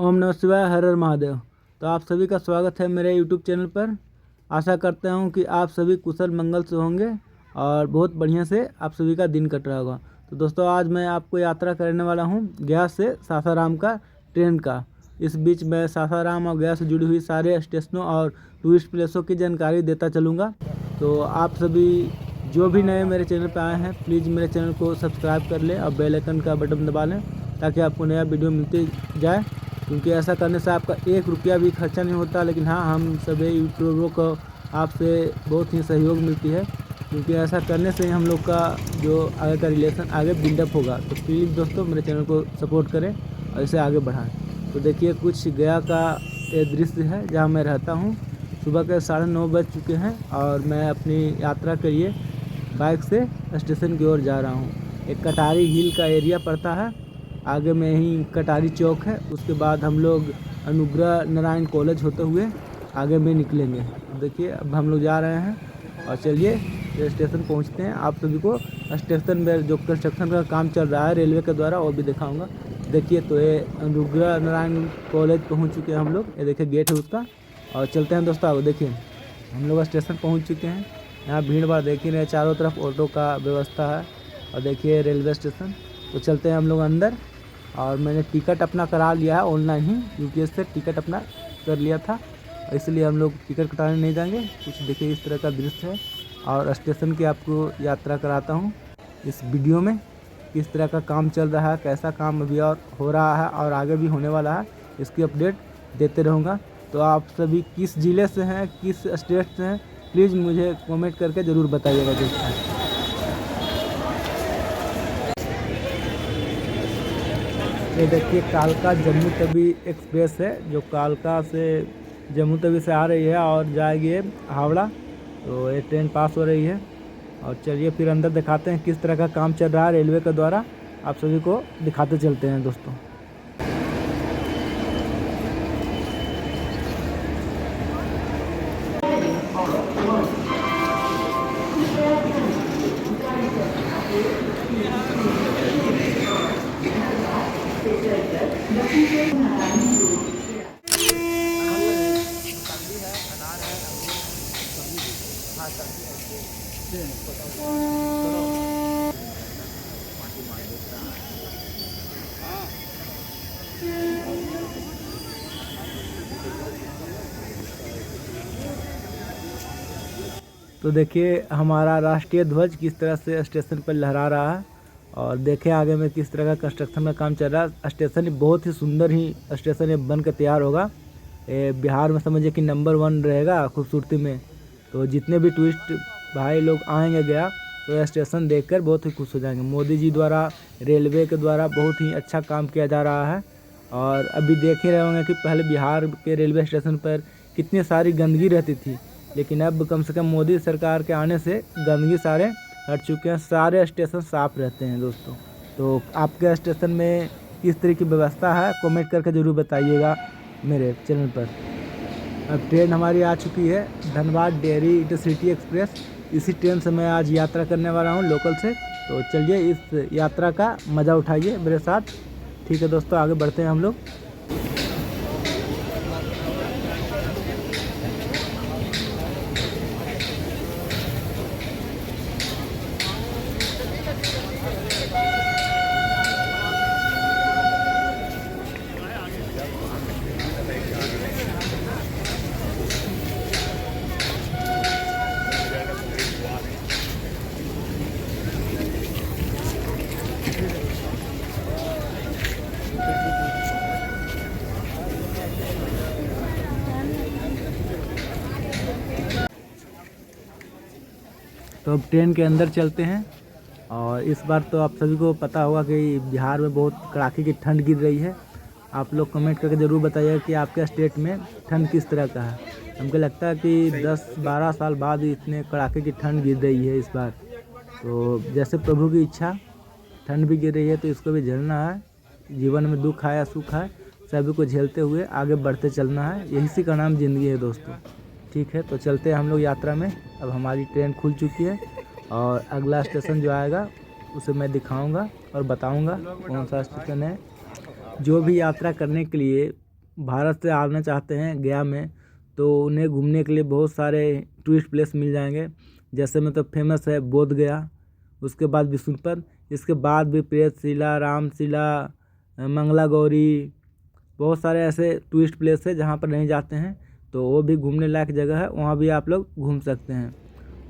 ओम नमः शिवाय, हर हर महादेव। तो आप सभी का स्वागत है मेरे यूट्यूब चैनल पर। आशा करता हूं कि आप सभी कुशल मंगल से होंगे और बहुत बढ़िया से आप सभी का दिन कट रहा होगा। तो दोस्तों, आज मैं आपको यात्रा करने वाला हूं गया से सासाराम का ट्रेन का। इस बीच मैं सासाराम और गया से जुड़ी हुई सारे स्टेशनों और टूरिस्ट प्लेसों की जानकारी देता चलूँगा। तो आप सभी जो भी नए मेरे चैनल पर आए हैं, प्लीज़ मेरे चैनल को सब्सक्राइब कर लें और बेल आइकन का बटन दबा लें ताकि आपको नया वीडियो मिलते जाए। क्योंकि ऐसा करने से आपका 1 रुपया भी खर्चा नहीं होता। लेकिन हाँ, हम सभी यूट्यूबरों को आपसे बहुत ही सहयोग मिलती है, क्योंकि ऐसा करने से हम लोग का जो आगे का रिलेशन आगे बिल्डअप होगा। तो प्लीज़ दोस्तों, मेरे चैनल को सपोर्ट करें और इसे आगे बढ़ाएं। तो देखिए, कुछ गया का ये दृश्य है जहाँ मैं रहता हूँ। सुबह के 9:30 बज चुके हैं और मैं अपनी यात्रा के लिए बाइक से स्टेशन की ओर जा रहा हूँ। एक कटारी हिल का एरिया पड़ता है, आगे में ही कटारी चौक है। उसके बाद हम लोग अनुग्रह नारायण कॉलेज होते हुए आगे में निकलेंगे। देखिए, अब हम लोग जा रहे हैं और चलिए स्टेशन पहुंचते हैं। आप सभी को स्टेशन में जो कंस्ट्रक्शन का काम चल रहा है रेलवे के द्वारा, वो भी दिखाऊंगा। देखिए, तो ये अनुग्रह नारायण कॉलेज पहुँच चुके हैं हम लोग। ये देखिए गेट है उसका, और चलते हैं दोस्तों। देखिए, हम लोग स्टेशन पहुँच चुके हैं। यहाँ भीड़ भाड़ देख ही रहे, चारों तरफ ऑटो का व्यवस्था है। और देखिए रेलवे स्टेशन। तो चलते हैं हम लोग अंदर। और मैंने टिकट अपना करा लिया है ऑनलाइन ही, यूपीएस से टिकट अपना कर लिया था, इसलिए हम लोग टिकट कटाने नहीं जाएंगे। कुछ देखिए इस तरह का दृश्य है। और स्टेशन की आपको यात्रा कराता हूँ इस वीडियो में। किस तरह का काम चल रहा है, कैसा काम अभी और हो रहा है और आगे भी होने वाला है, इसकी अपडेट देते रहूँगा। तो आप सभी किस ज़िले से हैं, किस स्टेट से हैं, प्लीज़ मुझे कमेंट करके ज़रूर बताइएगा दोस्तों। ये देखिए कालका जम्मू तवी एक्सप्रेस है, जो कालका से जम्मू तवी से आ रही है और जाएगी हावड़ा। तो ये ट्रेन पास हो रही है। और चलिए फिर अंदर दिखाते हैं किस तरह का काम चल रहा है रेलवे के द्वारा। आप सभी को दिखाते चलते हैं दोस्तों। तो देखिए हमारा राष्ट्रीय ध्वज किस तरह से स्टेशन पर लहरा रहा है। और देखें आगे में किस तरह का कंस्ट्रक्शन का काम चल रहा है। स्टेशन बहुत ही सुंदर ही स्टेशन ये बन कर तैयार होगा। ये बिहार में समझिए कि नंबर 1 रहेगा खूबसूरती में। तो जितने भी टूरिस्ट भाई लोग आएंगे गया, तो यह स्टेशन देखकर बहुत ही खुश हो जाएंगे। मोदी जी द्वारा, रेलवे के द्वारा बहुत ही अच्छा काम किया जा रहा है। और अभी देख ही रहे होंगे कि पहले बिहार के रेलवे स्टेशन पर कितनी सारी गंदगी रहती थी, लेकिन अब कम से कम मोदी सरकार के आने से गंदगी सारे हट चुके हैं। सारे स्टेशन साफ़ रहते हैं दोस्तों। तो आपके स्टेशन में किस तरह की व्यवस्था है, कमेंट करके ज़रूर बताइएगा मेरे चैनल पर। अब ट्रेन हमारी आ चुकी है, धनबाद डेयरी इंटरसिटी एक्सप्रेस। इसी ट्रेन से मैं आज यात्रा करने वाला हूँ लोकल से। तो चलिए इस यात्रा का मज़ा उठाइए मेरे साथ। ठीक है दोस्तों, आगे बढ़ते हैं हम लोग। तो अब ट्रेन के अंदर चलते हैं। और इस बार तो आप सभी को पता होगा कि बिहार में बहुत कड़ाके की ठंड गिर रही है। आप लोग कमेंट करके ज़रूर बताइएगा कि आपके स्टेट में ठंड किस तरह का है। हमको लगता है कि 10-12 साल बाद इतने कड़ाके की ठंड गिर रही है इस बार। तो जैसे प्रभु की इच्छा, ठंड भी गिर रही है तो इसको भी झेलना है। जीवन में दुख है या सुख है, सभी को झेलते हुए आगे बढ़ते चलना है। यही का नाम ज़िंदगी है दोस्तों। ठीक है, तो चलते हैं हम लोग यात्रा में। अब हमारी ट्रेन खुल चुकी है और अगला स्टेशन जो आएगा उसे मैं दिखाऊंगा और बताऊंगा कौन सा स्टेशन है। जो भी यात्रा करने के लिए भारत से आना चाहते हैं गया में, तो उन्हें घूमने के लिए बहुत सारे टूरिस्ट प्लेस मिल जाएंगे। जैसे में तो फेमस है बोध गया, उसके बाद विष्णुपद, इसके बाद भी प्रेतशिला, रामशिला, मंगला गौरी, बहुत सारे ऐसे टूरिस्ट प्लेस है जहाँ पर नहीं जाते हैं, तो वो भी घूमने लायक जगह है, वहाँ भी आप लोग घूम सकते हैं।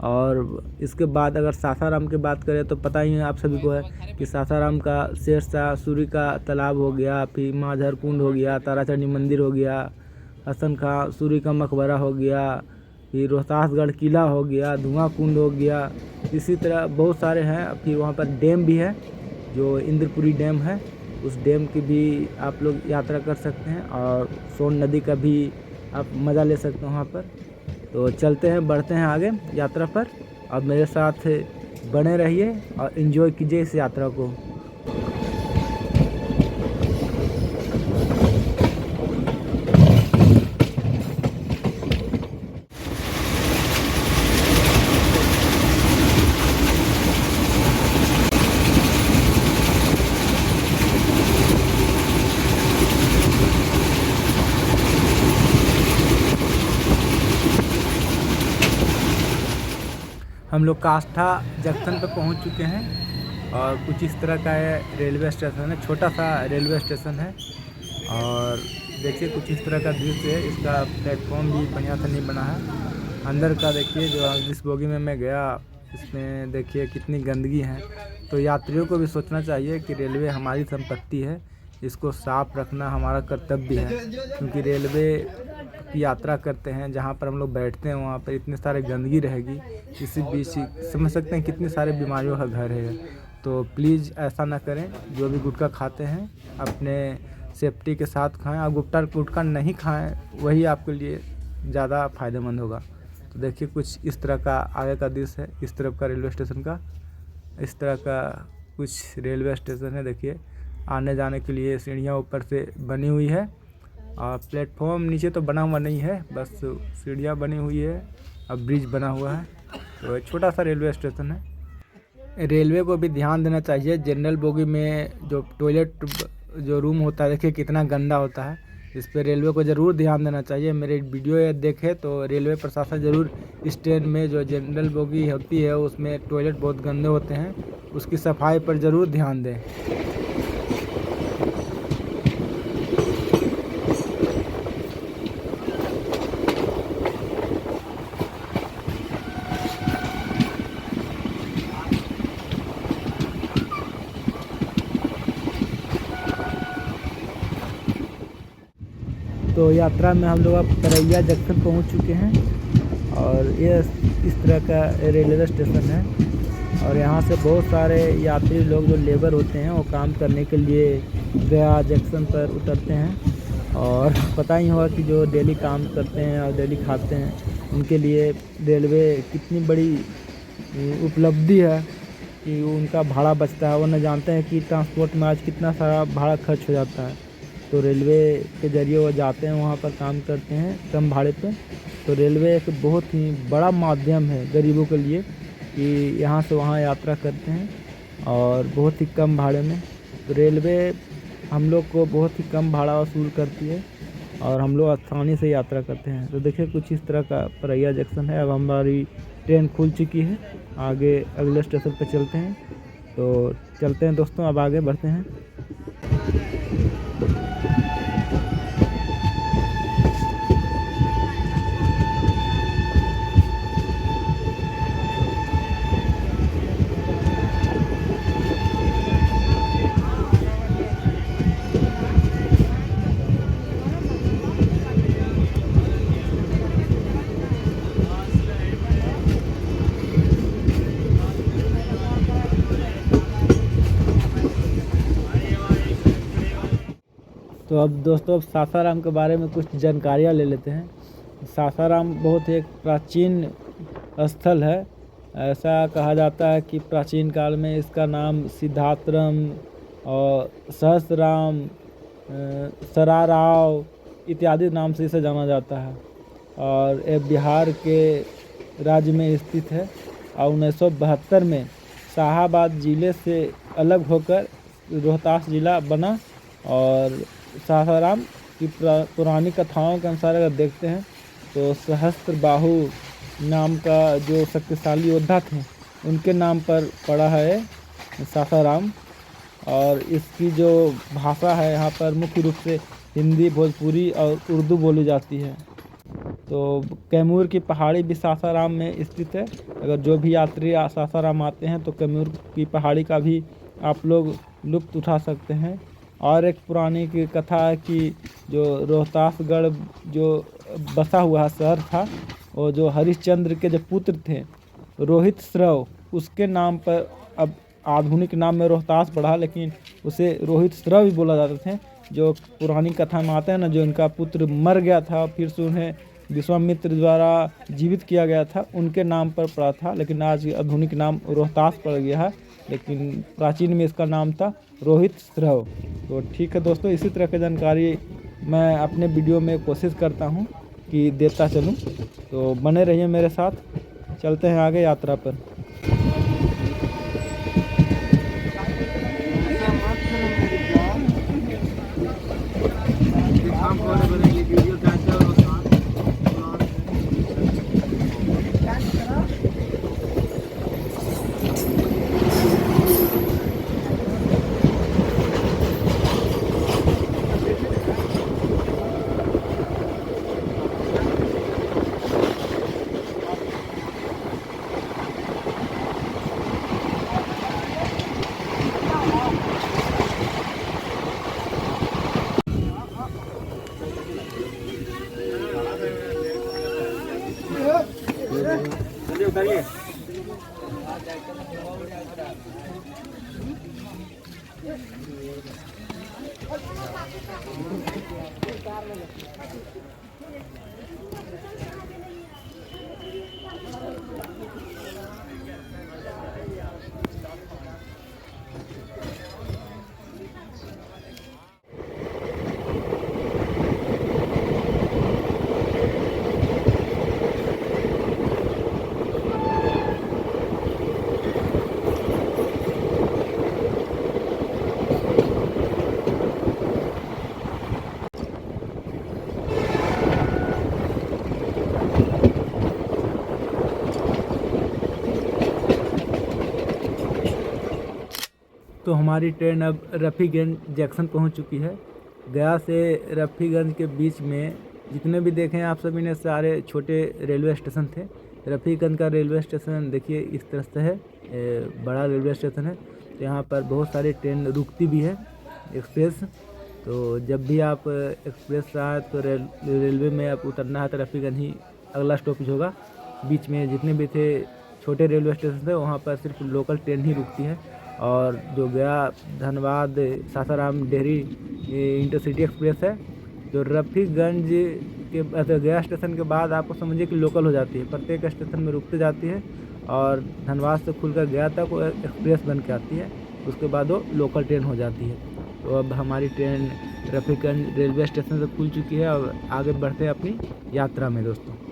और इसके बाद अगर सासाराम की बात करें तो पता ही है आप सभी को है कि सासाराम का शेरशाह सूरी का तालाब हो गया, फिर माधर कुंड हो गया, ताराचंडी मंदिर हो गया, हसन खां सूरी का मकबरा हो गया, फिर रोहतासगढ़ किला हो गया, धुआं कुंड हो गया, इसी तरह बहुत सारे हैं। फिर वहाँ पर डैम भी है जो इंद्रपुरी डैम है, उस डैम की भी आप लोग यात्रा कर सकते हैं और सोन नदी का भी आप मज़ा ले सकते हैं वहाँ पर। तो चलते हैं, बढ़ते हैं आगे यात्रा पर, और मेरे साथ बने रहिए और एंजॉय कीजिए इस यात्रा को। हम लोग काष्ठा जंक्शन पर पहुंच चुके हैं और कुछ इस तरह का है रेलवे स्टेशन है, छोटा सा रेलवे स्टेशन है। और देखिए कुछ इस तरह का दृश्य है, इसका प्लेटफॉर्म भी बढ़िया से नहीं बना है। अंदर का देखिए, जो जिस बोगी में मैं गया इसमें देखिए कितनी गंदगी है। तो यात्रियों को भी सोचना चाहिए कि रेलवे हमारी संपत्ति है, इसको साफ रखना हमारा कर्तव्य है, क्योंकि रेलवे की यात्रा करते हैं जहाँ पर हम लोग बैठते हैं वहाँ पर इतने सारे गंदगी रहेगी, इसी बीच समझ सकते हैं कितनी सारे बीमारियों का घर है। तो प्लीज़ ऐसा ना करें, जो भी गुटखा खाते हैं अपने सेफ्टी के साथ खाएं, और गुटखा नहीं खाएं, वही आपके लिए ज़्यादा फ़ायदेमंद होगा। तो देखिए कुछ इस तरह का आगे का दृश्य है, इस तरफ का रेलवे स्टेशन का, इस तरह का कुछ रेलवे स्टेशन है। देखिए आने जाने के लिए सीढ़ियाँ ऊपर से बनी हुई है और प्लेटफॉर्म नीचे तो बना हुआ नहीं है, बस सीढ़ियाँ बनी हुई है और ब्रिज बना हुआ है। तो छोटा सा रेलवे स्टेशन है। रेलवे को भी ध्यान देना चाहिए, जनरल बोगी में जो टॉयलेट जो रूम होता है देखिए कितना गंदा होता है, इस पर रेलवे को ज़रूर ध्यान देना चाहिए। मेरे वीडियो ये देखे तो रेलवे प्रशासन ज़रूर इस ट्रेन में जो जनरल बोगी होती है उसमें टॉयलेट बहुत गंदे होते हैं, उसकी सफाई पर ज़रूर ध्यान दें। तो यात्रा में हम लोग अब तरैया जंक्शन पहुंच चुके हैं और ये इस तरह का रेलवे स्टेशन है। और यहाँ से बहुत सारे यात्री लोग जो लेबर होते हैं वो काम करने के लिए गया जंक्शन पर उतरते हैं। और पता ही होगा कि जो डेली काम करते हैं और डेली खाते हैं उनके लिए रेलवे कितनी बड़ी उपलब्धि है कि उनका भाड़ा बचता है। वो न जानते हैं कि ट्रांसपोर्ट में आज कितना सारा भाड़ा खर्च हो जाता है, तो रेलवे के ज़रिए वो जाते हैं वहाँ पर काम करते हैं कम भाड़े पे। तो रेलवे एक बहुत ही बड़ा माध्यम है गरीबों के लिए कि यहाँ से वहाँ यात्रा करते हैं और बहुत ही कम भाड़े में। तो रेलवे हम लोग को बहुत ही कम भाड़ा वसूल करती है और हम लोग आसानी से यात्रा करते हैं। तो देखिए कुछ इस तरह का तरैया जंक्शन है। अब हमारी ट्रेन खुल चुकी है, आगे अगले स्टेशन पर चलते हैं। तो चलते हैं दोस्तों, अब आगे बढ़ते हैं। तो अब दोस्तों सासाराम के बारे में कुछ जानकारियाँ ले लेते हैं। सासाराम बहुत एक प्राचीन स्थल है। ऐसा कहा जाता है कि प्राचीन काल में इसका नाम सिद्धार्थराम और सहस्राम, सराराव इत्यादि नाम से इसे जाना जाता है। और ये बिहार के राज्य में स्थित है और 1972 में शाहाबाद ज़िले से अलग होकर रोहतास ज़िला बना और सासाराम की पुरानी कथाओं के अनुसार अगर देखते हैं तो सहस्त्रबाहु नाम का जो शक्तिशाली योद्धा थे उनके नाम पर पड़ा है सासाराम। और इसकी जो भाषा है यहाँ पर मुख्य रूप से हिंदी, भोजपुरी और उर्दू बोली जाती है। तो कैमूर की पहाड़ी भी सासाराम में स्थित है। अगर जो भी यात्री सासाराम आते हैं तो कैमूर की पहाड़ी का भी आप लोग लुत्फ़ उठा सकते हैं। और एक पुरानी की कथा है कि जो रोहतासगढ़ जो बसा हुआ शहर था, वो जो हरिश्चंद्र के जो पुत्र थे रोहित श्रव, उसके नाम पर अब आधुनिक नाम में रोहतास पड़ा, लेकिन उसे रोहित श्रव ही बोला जाता थे। जो पुरानी कथा में आता है ना, जो इनका पुत्र मर गया था फिर से उन्हें विश्वामित्र द्वारा जीवित किया गया था, उनके नाम पर पड़ा था। लेकिन आज आधुनिक नाम रोहतास पड़ गया है, लेकिन प्राचीन में इसका नाम था रोहित श्रव। तो ठीक है दोस्तों, इसी तरह की जानकारी मैं अपने वीडियो में कोशिश करता हूँ कि देता चलूँ। तो बने रहिए मेरे साथ, चलते हैं आगे यात्रा पर। उतारिए। तो हमारी ट्रेन अब रफ़ीगंज जंक्शन पहुंच चुकी है। गया से रफ़ीगंज के बीच में जितने भी देखें आप सभी ने, सारे छोटे रेलवे स्टेशन थे। रफ़ीगंज का रेलवे स्टेशन देखिए इस तरह से है, बड़ा रेलवे स्टेशन है। यहाँ पर बहुत सारी ट्रेन रुकती भी है एक्सप्रेस। तो जब भी आप एक्सप्रेस आए तो रेलवे में आप उतरना है तो रफ़ीगंज ही अगला स्टॉपेज होगा। बीच में जितने भी थे छोटे रेलवे स्टेशन थे वहाँ पर सिर्फ लोकल ट्रेन ही रुकती है। और जो गया धनबाद सासाराम डेहरी इंटरसिटी एक्सप्रेस है, जो रफ़ीगंज के गया स्टेशन के बाद आपको समझिए कि लोकल हो जाती है। प्रत्येक स्टेशन में रुकते जाती है और धनबाद से खुलकर गया तक वो एक्सप्रेस बन के आती है। उसके बाद वो लोकल ट्रेन हो जाती है। तो अब हमारी ट्रेन रफ़ीगंज रेलवे स्टेशन से खुल चुकी है और आगे बढ़ते हैं अपनी यात्रा में दोस्तों।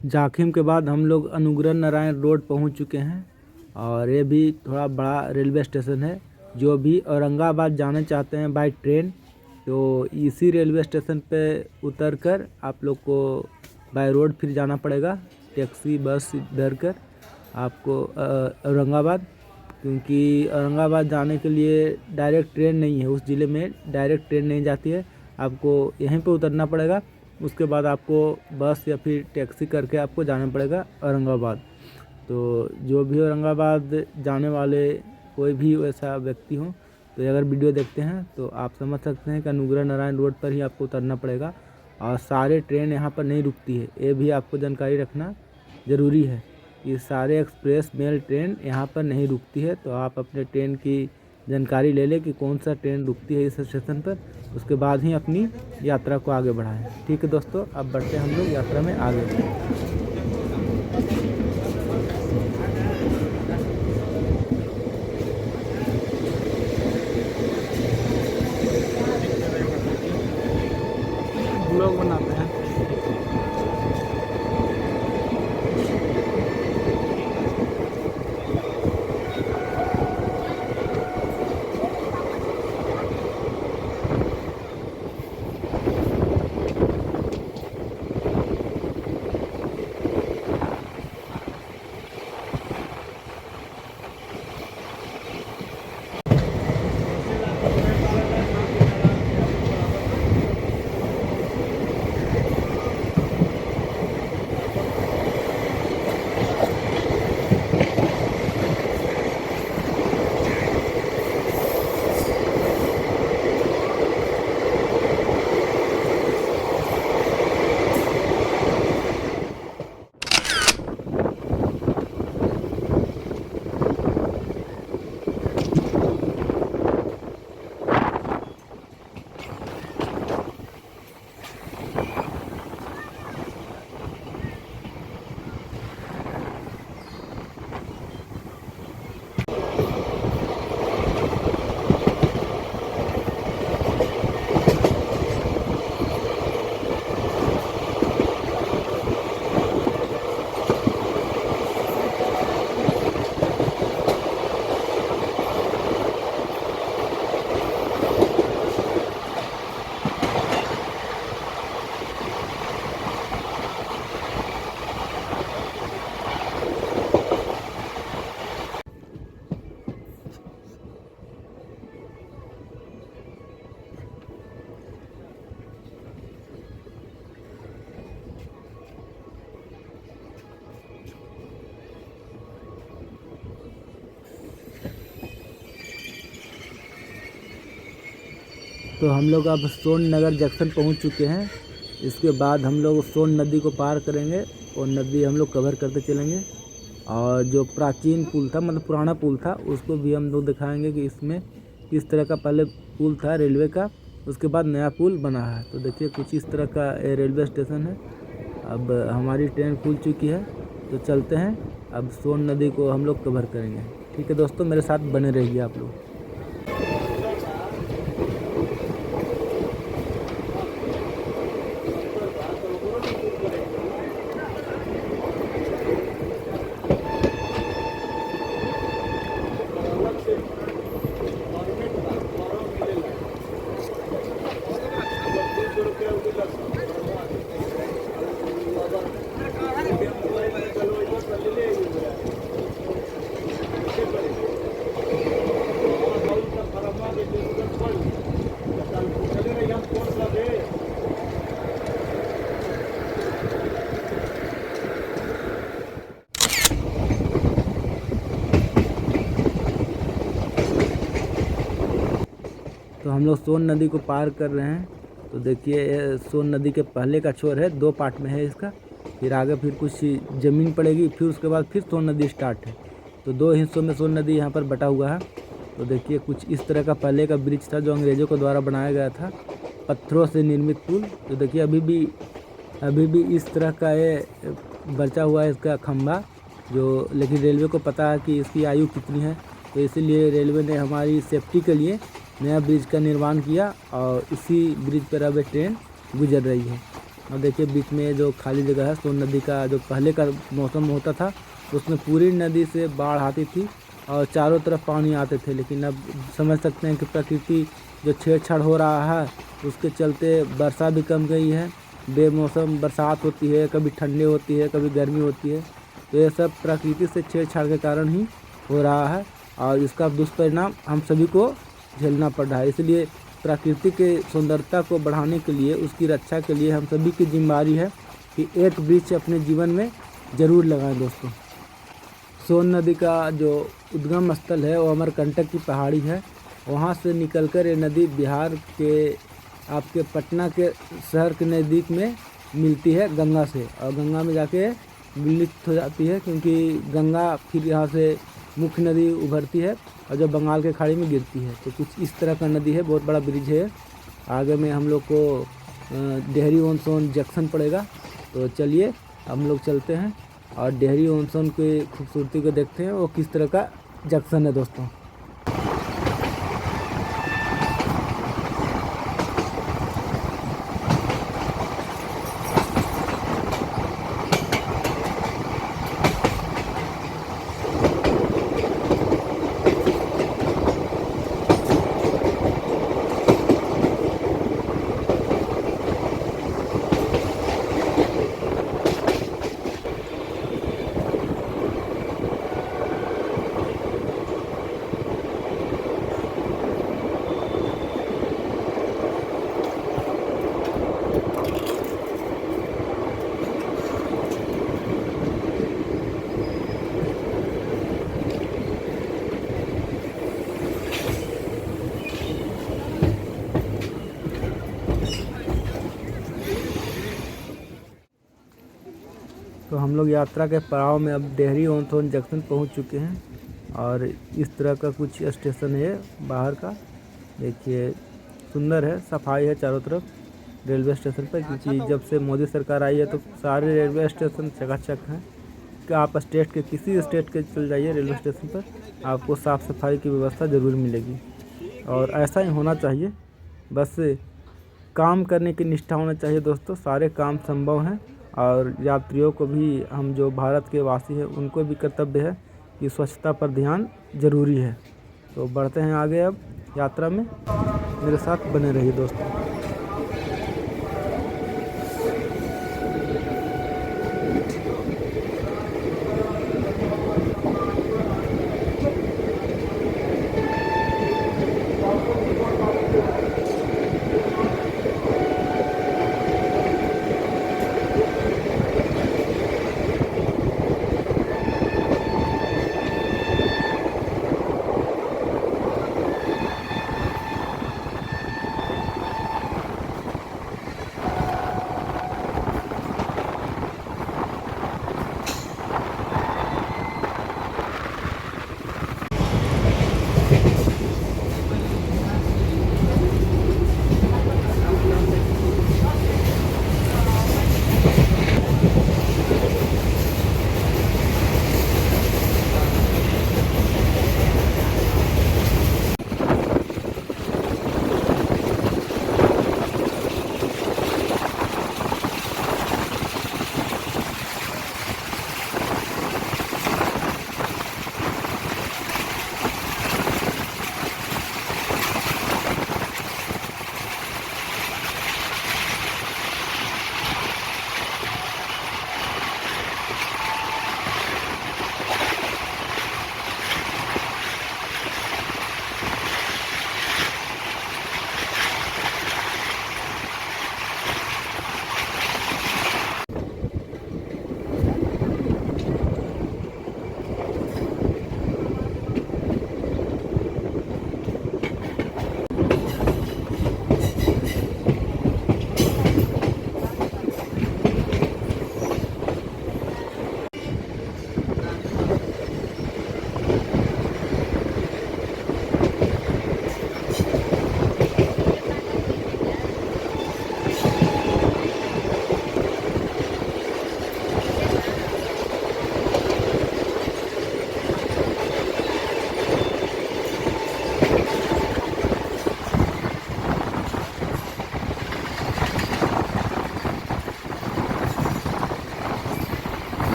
जाखिम के बाद हम लोग अनुग्रह नारायण रोड पहुंच चुके हैं और ये भी थोड़ा बड़ा रेलवे स्टेशन है। जो भी औरंगाबाद जाना चाहते हैं बाय ट्रेन तो इसी रेलवे स्टेशन पे उतरकर आप लोग को बाय रोड फिर जाना पड़ेगा, टैक्सी बस धर कर आपको औरंगाबाद, क्योंकि औरंगाबाद जाने के लिए डायरेक्ट ट्रेन नहीं है, उस ज़िले में डायरेक्ट ट्रेन नहीं जाती है, आपको यहीं पे उतरना पड़ेगा। उसके बाद आपको बस या फिर टैक्सी करके आपको जाना पड़ेगा औरंगाबाद। तो जो भी औरंगाबाद जाने वाले कोई भी वैसा व्यक्ति हो, तो अगर वीडियो देखते हैं तो आप समझ सकते हैं कि अनुग्रह नारायण रोड पर ही आपको उतरना पड़ेगा और सारे ट्रेन यहाँ पर नहीं रुकती है, ये भी आपको जानकारी रखना ज़रूरी है। ये सारे एक्सप्रेस मेल ट्रेन यहाँ पर नहीं रुकती है, तो आप अपने ट्रेन की जानकारी ले लें कि कौन सा ट्रेन रुकती है इस स्टेशन पर, उसके बाद ही अपनी यात्रा को आगे बढ़ाएं। ठीक है दोस्तों, अब बढ़ते हैं हम लोग यात्रा में आगे। ब्लॉग बनाते हैं। तो हम लोग अब सोन नगर जंक्शन पहुंच चुके हैं। इसके बाद हम लोग सोन नदी को पार करेंगे और नदी हम लोग कवर करते चलेंगे, और जो प्राचीन पुल था, मतलब पुराना पुल था, उसको भी हम लोग दिखाएंगे कि इसमें किस तरह का पहले पुल था रेलवे का, उसके बाद नया पुल बना है। तो देखिए कुछ इस तरह का रेलवे स्टेशन है। अब हमारी ट्रेन खुल चुकी है, तो चलते हैं, अब सोन नदी को हम लोग कवर करेंगे। ठीक है दोस्तों, मेरे साथ बने रहिए आप लोग। तो हम लोग सोन नदी को पार कर रहे हैं। तो देखिए सोन नदी के पहले का छोर है, 2 पार्ट में है इसका, फिर आगे फिर कुछ ज़मीन पड़ेगी, फिर उसके बाद फिर सोन नदी स्टार्ट है। तो 2 हिस्सों में सोन नदी यहाँ पर बटा हुआ है। तो देखिए कुछ इस तरह का पहले का ब्रिज था जो अंग्रेज़ों के द्वारा बनाया गया था, पत्थरों से निर्मित पुल। तो देखिए अभी भी इस तरह का ये बचा हुआ है इसका खंभा, जो लेकिन रेलवे को पता है कि इसकी आयु कितनी है, तो इसीलिए रेलवे ने हमारी सेफ्टी के लिए नया ब्रिज का निर्माण किया और इसी ब्रिज पर अब ट्रेन गुजर रही है। और देखिए बीच में जो खाली जगह है, सोन नदी का जो पहले का मौसम होता था उसमें पूरी नदी से बाढ़ आती थी और चारों तरफ पानी आते थे, लेकिन अब समझ सकते हैं कि प्रकृति जो छेड़छाड़ हो रहा है उसके चलते वर्षा भी कम गई है बेमौसम बरसात होती है, कभी ठंडी होती है, कभी गर्मी होती है। तो ये सब प्रकृति से छेड़छाड़ के कारण ही हो रहा है और इसका दुष्परिणाम हम सभी को झेलना पड़ रहा है। इसलिए प्रकृति के सुंदरता को बढ़ाने के लिए, उसकी रक्षा के लिए हम सभी की जिम्मेदारी है कि एक वृक्ष अपने जीवन में ज़रूर लगाएं दोस्तों। सोन नदी का जो उद्गम स्थल है वो अमरकंटक की पहाड़ी है। वहाँ से निकलकर ये नदी बिहार के आपके पटना के शहर के नज़दीक में मिलती है गंगा से, और गंगा में जाके विलिप्त हो जाती है, क्योंकि गंगा फिर यहाँ से मुख्य नदी उभरती है और जो बंगाल के खाड़ी में गिरती है। तो कुछ इस तरह का नदी है, बहुत बड़ा ब्रिज है। आगे में हम लोग को डेहरी ऑन सोन जंक्शन पड़ेगा। तो चलिए हम लोग चलते हैं और डेहरी ऑन सोन की खूबसूरती को देखते हैं, वो किस तरह का जंक्शन है दोस्तों। तो हम लोग यात्रा के पड़ाव में अब डेहरी ऑन सोन जंक्शन पहुंच चुके हैं और इस तरह का कुछ स्टेशन है बाहर का। देखिए सुंदर है, सफाई है चारों तरफ रेलवे स्टेशन पर, क्योंकि जब से मोदी सरकार आई है तो सारे रेलवे स्टेशन चकाचक हैं कि आप स्टेट के किसी स्टेट के चल जाइए रेलवे स्टेशन पर, आपको साफ़ सफाई की व्यवस्था ज़रूर मिलेगी। और ऐसा ही होना चाहिए, बस काम करने की निष्ठा होना चाहिए दोस्तों। सारे काम संभव हैं और यात्रियों को भी, हम जो भारत के वासी हैं उनको भी कर्तव्य है कि स्वच्छता पर ध्यान ज़रूरी है। तो बढ़ते हैं आगे अब यात्रा में, मेरे साथ बने रहिए दोस्तों।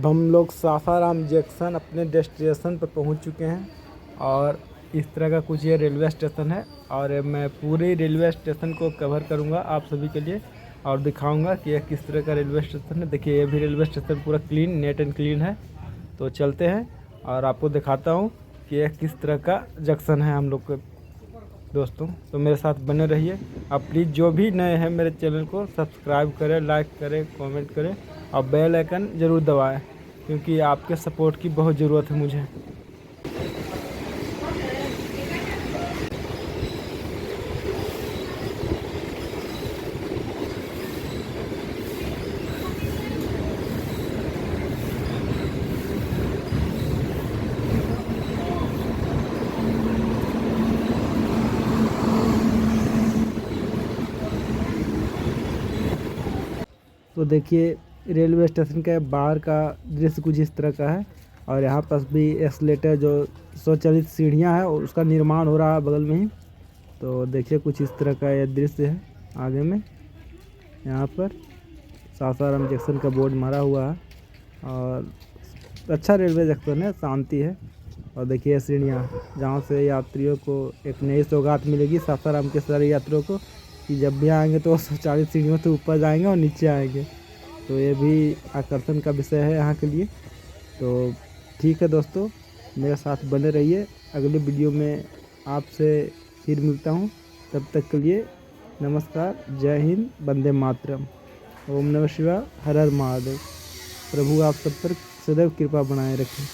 अब हम लोग सासाराम जंक्शन अपने डेस्टिनेशन पर पहुंच चुके हैं और इस तरह का कुछ ये रेलवे स्टेशन है और मैं पूरे रेलवे स्टेशन को कवर करूंगा आप सभी के लिए और दिखाऊंगा कि यह किस तरह का रेलवे स्टेशन है। देखिए ये भी रेलवे स्टेशन पूरा क्लीन, नेट एंड क्लीन है। तो चलते हैं और आपको दिखाता हूँ कि यह किस तरह का जंक्शन है हम लोग के दोस्तों। तो मेरे साथ बने रहिए। आप प्लीज़ जो भी नए हैं मेरे चैनल को सब्सक्राइब करें, लाइक करें, कमेंट करें और बेल आइकन ज़रूर दबाएं क्योंकि आपके सपोर्ट की बहुत ज़रूरत है मुझे। तो देखिए रेलवे स्टेशन के बाहर का दृश्य कुछ इस तरह का है और यहाँ पास भी एस्केलेटर जो स्वचालित सीढ़ियाँ हैं उसका निर्माण हो रहा है बगल में ही। तो देखिए कुछ इस तरह का यह दृश्य है। आगे में यहाँ पर सासाराम जंक्शन का बोर्ड मारा हुआ है और अच्छा रेलवे जंक्शन है, शांति है। और देखिए सीढ़ियाँ जहाँ से यात्रियों को एक नई सौगात मिलेगी सासाराम के सारे यात्रियों को कि जब भी आएंगे तो 40 सीढ़ियों से ऊपर जाएंगे और नीचे आएंगे। तो ये भी आकर्षण का विषय है यहाँ के लिए। तो ठीक है दोस्तों, मेरे साथ बने रहिए। अगले वीडियो में आपसे फिर मिलता हूँ। तब तक के लिए नमस्कार, जय हिंद, वंदे मातरम, ओम नमः शिवाय, हर हर महादेव। प्रभु आप सब पर सदैव कृपा बनाए रखें।